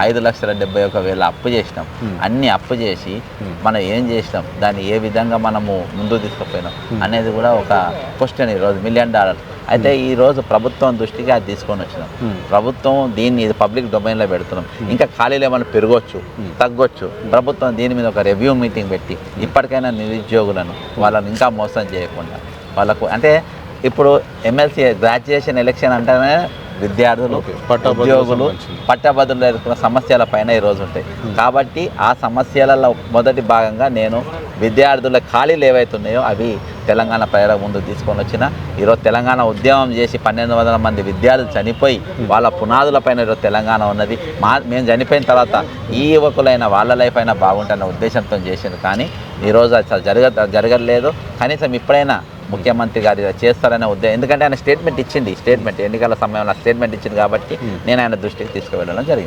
5,71,000 అప్పు చేసినాం. అన్ని అప్పు చేసి మనం ఏం చేసినాం, దాన్ని ఏ విధంగా మనము ముందుకు తీసుకుపోయినాం అనేది కూడా ఒక క్వశ్చన్ ఈరోజు $1 మిలియన్. అయితే ఈరోజు ప్రభుత్వం దృష్టికి అది తీసుకొని వచ్చినాం. ప్రభుత్వం దీన్ని ఇది పబ్లిక్ డొమైన్లో పెడుతున్నాం. ఇంకా ఖాళీలు ఏమైనా పెరగొచ్చు, తగ్గొచ్చు. ప్రభుత్వం దీని మీద ఒక రివ్యూ మీటింగ్ పెట్టి ఇప్పటికైనా నిరుద్యోగులను వాళ్ళని ఇంకా మోసం చేయకుండా వాళ్ళకు, అంటే ఇప్పుడు ఎమ్మెల్సీ గ్రాడ్యుయేషన్ ఎలక్షన్ అంటేనే విద్యార్థులు, ఉద్యోగులు, పట్టభద్రులు ఎదుర్కొన్న సమస్యల పైన ఈరోజు ఉంటాయి. కాబట్టి ఆ సమస్యలలో మొదటి భాగంగా నేను విద్యార్థుల ఖాళీలు ఏవైతున్నాయో అవి తెలంగాణ ప్రజల ముందు తీసుకొని వచ్చిన. ఈరోజు తెలంగాణ ఉద్యమం చేసి 1,200 మంది విద్యార్థులు చనిపోయి వాళ్ళ పునాదుల పైన ఈరోజు తెలంగాణ ఉన్నది. మేము చనిపోయిన తర్వాత ఈ యువకులైన వాళ్ళ లైఫ్ అయినా బాగుంటున్న ఉద్దేశంతో చేసింది. కానీ ఈరోజు అది జరగలేదు. కనీసం ఇప్పుడైనా ముఖ్యమంత్రి గారు చేస్తారనే ఉద్దేశం, ఎందుకంటే ఆయన స్టేట్మెంట్ ఎన్నికల సమయంలో స్టేట్మెంట్ ఇచ్చింది కాబట్టి నేను ఆయన దృష్టికి తీసుకువెళ్ళడం జరిగింది.